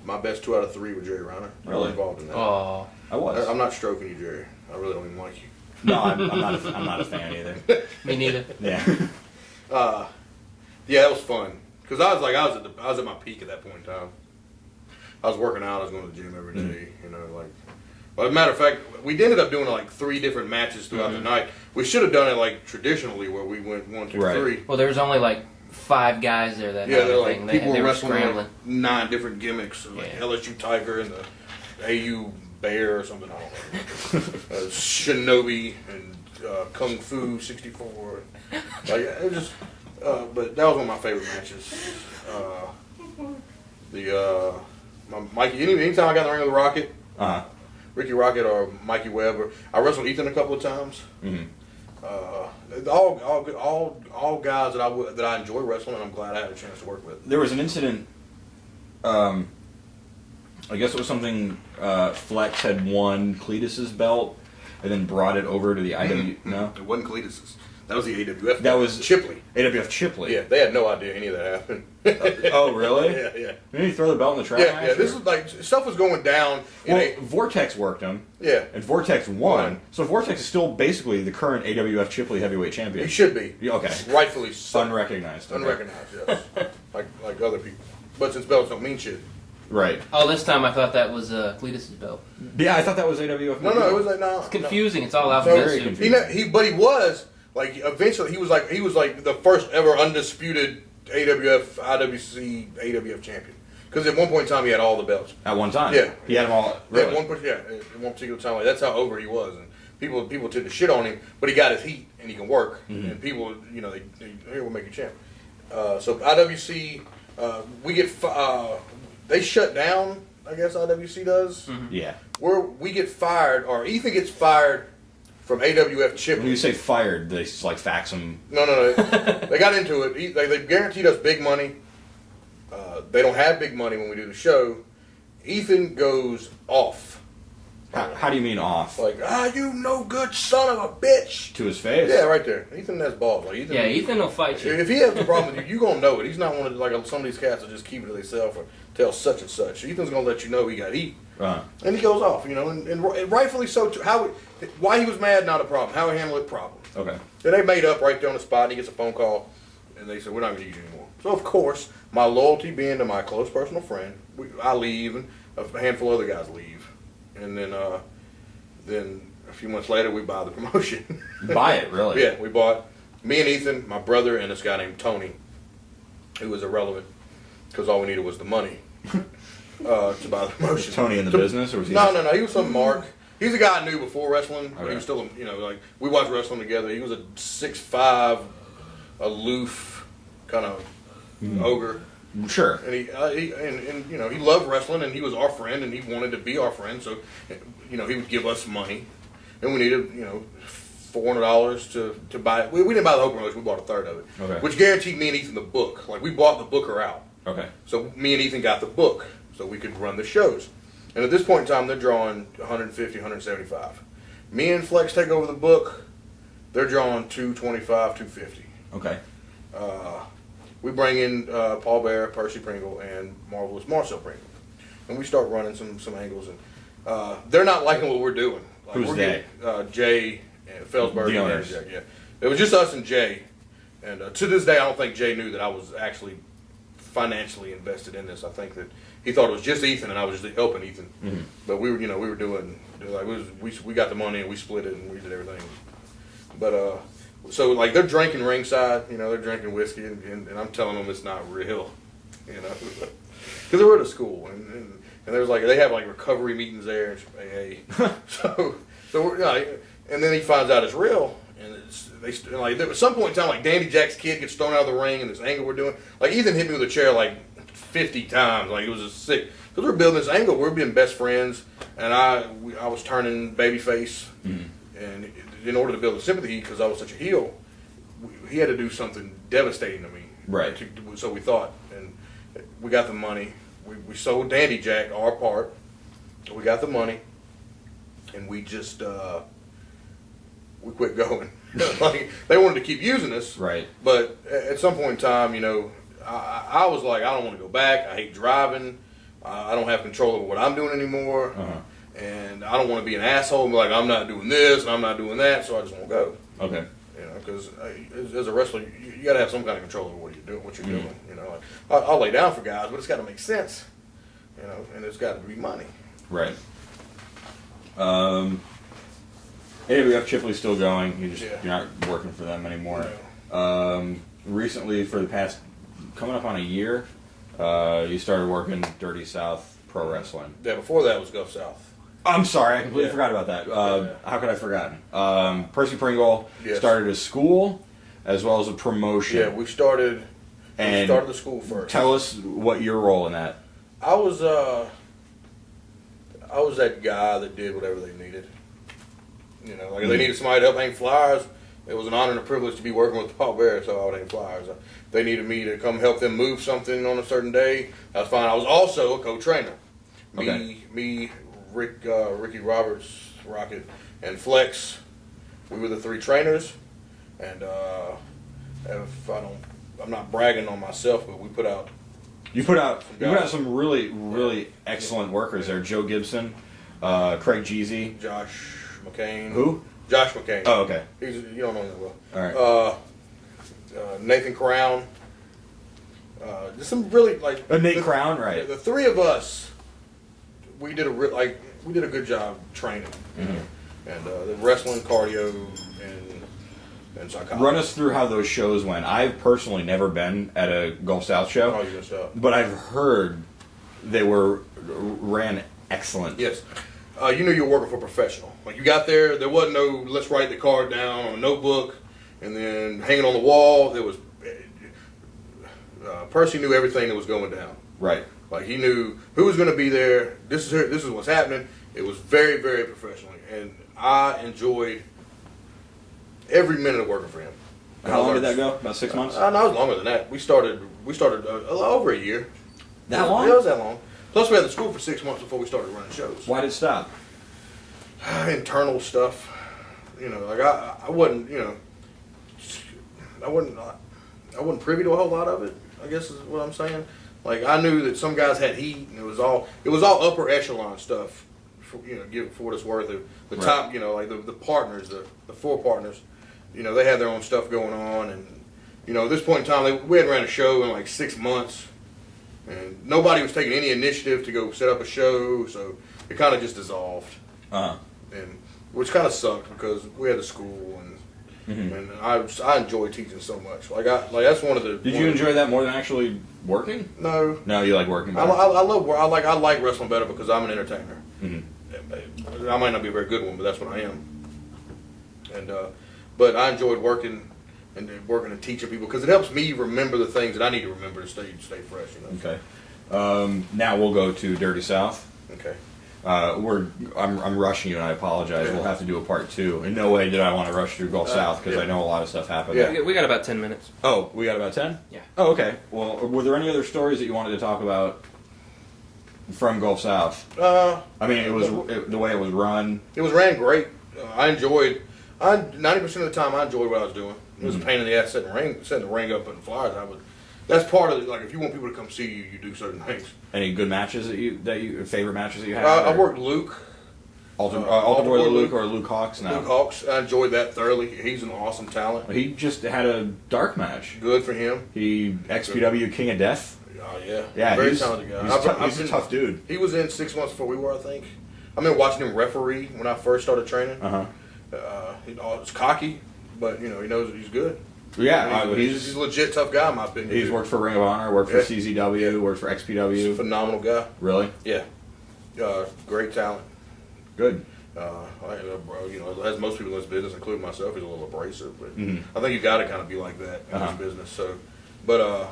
my best 2 out of 3 were Jerry Reiner. I was involved in that. Oh, I was. I'm not stroking you, Jerry. I really don't even like you. No, I'm not a fan either. me neither. Yeah. Yeah, that was fun. Because I was at my peak at that point in time. I was working out. I was going to the gym every day. You know, like. But as a matter of fact, we ended up doing like 3 different matches throughout the night. We should have done it like traditionally, where we went 1, 2, 3. Well, there was only like 5 guys there that night. Yeah, they're like people they were were wrestling scrambling. like 9 different gimmicks, like LSU Tiger and the AU Bear or something. I don't know. Shinobi and Kung Fu 64. Like it was just, but that was one of my favorite matches. Mikey. Anytime I got in the ring with Rocket, Ricky Rocket or Mikey Webb, or I wrestled Ethan a couple of times. Mm-hmm. All guys that I enjoy wrestling, and I'm glad I had a chance to work with. There was an incident. I guess it was something. Flex had won Cletus's belt, and then brought it over to the IW. No, it wasn't Cletus's. That was the AWF. That was Chipley. AWF Chipley. Yeah, they had no idea any of that happened. Oh, really? Yeah. Didn't he throw the belt in the trash? Yeah. This is like stuff was going down. Vortex worked him. Yeah. And Vortex won. So Vortex is still basically the current AWF Chipley heavyweight champion. He should be. Okay. Rightfully so. Unrecognized. Okay. Unrecognized, yes. like other people. But since belts don't mean shit. Right. Oh, this time I thought that was Cletus's belt. Yeah, I thought that was AWF. No, it was like no. It's confusing. It's all So, alphabet very soup. confusing. But he was like eventually he was like the first ever undisputed AWF, IWC, AWF champion. Because at one point in time he had all the belts. At one time. Yeah. He had them all. Really? At one particular time, like, that's how over he was, and people tend to shit on him, but he got his heat and he can work, and people, here we'll make you champ. So IWC, they shut down. I guess IWC does. Mm-hmm. Yeah. Where we get fired, or Ethan gets fired from AWF Chipley. When you say fired, they just like fax him. No. They got into it. They guaranteed us big money. They don't have big money when we do the show. Ethan goes off. How do you mean off? Like, you no good son of a bitch. To his face? Yeah, right there. Ethan has balls. Like, Ethan will fight you. If he has a problem with you, you're going to know it. He's not one of like some of these cats that just keep it to themselves or tell such and such. Ethan's going to let you know he got heat. And he goes off, and rightfully so. Why he was mad, not a problem. How he handled it, problem. Okay. Then they made up right there on the spot, and he gets a phone call, and they said, we're not going to use you anymore. So, of course, my loyalty being to my close personal friend, I leave, and a handful of other guys leave. And then a few months later, we buy the promotion. Buy it, really? Yeah, we bought me and Ethan, my brother, and this guy named Tony, who was irrelevant because all we needed was the money to buy the promotion. Was Tony in the business, or was he? No. He was some mark. He's a guy I knew before wrestling. But Okay. he was still, like we watched wrestling together. He was a 6'5", aloof kind of ogre. Sure. And he loved wrestling, and he was our friend, and he wanted to be our friend. So, he would give us money, and we needed $400 to buy it. We didn't buy the whole promotion; we bought a third of it, Okay. which guaranteed me and Ethan the book. Like we bought the booker out. Okay. So me and Ethan got the book, so we could run the shows. And at this point in time, they're drawing 150, 175. Me and Flex take over the book. They're drawing 225, 250. Okay. We bring in Paul Bear, Percy Pringle, and Marvelous Marcel Pringle, and we start running some angles. And they're not liking what we're doing. Like, Who's they? Jay and Felsberg. The and owners. Jack, yeah. It was just us and Jay. And to this day, I don't think Jay knew that I was actually financially invested in this. I think that he thought it was just Ethan, and I was just helping Ethan. Mm-hmm. But we were doing like we got the money and we split it and we did everything. But so like they're drinking ringside, they're drinking whiskey, and I'm telling them it's not real, because they were at a school and there's like they have like recovery meetings there and AA. so we're, and then he finds out it's real. And at some point in time, like Dandy Jack's kid gets thrown out of the ring, and this angle we're doing, like Ethan hit me with a chair like 50 times, like it was just sick. Because we're building this angle, we're being best friends, and I was turning babyface, and in order to build a sympathy, because I was such a heel, he had to do something devastating to me. Right. So we thought, and we got the money. We sold Dandy Jack our part. We got the money, and we just. We quit going. Like they wanted to keep using us, Right. But at some point in time, I was like, I don't want to go back. I hate driving. I don't have control over what I'm doing anymore, Uh-huh. and I don't want to be an asshole and be like, I'm not doing this and I'm not doing that, so I just won't go. Okay. You know, because as a wrestler, you got to have some kind of control over what you're doing. You know, like, I'll lay down for guys, but it's got to make sense. You know, and it's got to be money. Right. AWF Chipley's still going. You're not working for them anymore. No. Recently, for the past coming up on a year, you started working Dirty South Pro Wrestling. Yeah, before that was Gulf South. I'm sorry, I completely Yeah. forgot about that. Yeah. How could I have forgotten? Percy Pringle Yes. started a school as well as a promotion. Yeah, we started the school first. Tell us what your role in that. I was that guy that did whatever they needed. You know, like if they needed somebody to help hang flyers, it was an honor and a privilege to be working with Paul Bear, so I would hang flyers. They needed me to come help them move something on a certain day. That's fine. I was also a co-trainer. Me, Ricky Roberts, Rocket, and Flex. We were the three trainers, and I'm not bragging on myself, but we put out. You put out some really excellent workers there. Joe Gibson, Craig Jeezy, Josh McKain. Who? Josh McKain. Oh, okay. You don't know him that well. All right. Nathan Crown. Just some really like Nate Crown, right? The three of us, we did a good job training, and the wrestling, cardio, and psychology. Run us through how those shows went. I've personally never been at a Gulf South show, Oh, you messed up. but I've heard they ran excellent. Yes. You knew you were working for a professional. Like you got there wasn't no let's write the card down on a notebook and then hanging on the wall. There was Percy knew everything that was going down. Right. Like he knew who was going to be there. This is what's happening. It was very, very professional, and I enjoyed every minute of working for him. How long did that go? About 6 months? No, it was longer than that. We started over a year. That long? It was that long. Plus, we had the school for 6 months before we started running shows. Why did it stop? Internal stuff. You know, like I wasn't, you know, I wasn't privy to a whole lot of it, I guess is what I'm saying. Like I knew that some guys had heat, and it was all upper echelon stuff. For what it's worth. The top, you know, like the partners, the four partners, you know, they had their own stuff going on, and you know, at this point in time, we hadn't ran a show in like 6 months, and nobody was taking any initiative to go set up a show, so it kind of just dissolved. And which kind of sucked because we had a school, and I enjoy teaching so much. Like that's one of the. Did you enjoy that more than actually working? No. No, you like working better. I love I like wrestling better because I'm an entertainer. Mm-hmm. I might not be a very good one, but that's what I am. And but I enjoyed working and teaching people because it helps me remember the things that I need to remember to stay fresh. You know. Okay. Now we'll go to Dirty South. Okay. I'm rushing you, and I apologize. Yeah. We'll have to do a part 2. In no way did I want to rush through Gulf South because I know a lot of stuff happened. Yeah. We got about 10 minutes. Oh, we got about 10? Yeah. Oh, okay. Well, were there any other stories that you wanted to talk about from Gulf South? I mean, the way it was run. It was ran great. I enjoyed. 90% of the time, I enjoyed what I was doing. It was a pain in the ass setting the ring up, putting flyers. That's part of it. Like if you want people to come see you, you do certain things. Any good matches that you favorite matches that you had? I worked Luke. Altar Boy Luke or Luke Hawks now? Luke Hawks. I enjoyed that thoroughly. He's an awesome talent. He just had a dark match. Good for him. He XPW King of Death. Oh yeah. Yeah, Very talented guy. He's a tough dude. He was in 6 months before we were, I think. I remember watching him referee when I first started training. He's cocky, but you know he knows that he's good. Yeah, he's a legit tough guy in my opinion. He's worked for Ring of Honor, worked for CZW, worked for XPW. He's a phenomenal guy. Really? Yeah. Great talent. Good. You know, as most people in this business, including myself, he's a little abrasive, but I think you got to kind of be like that in this business. So, but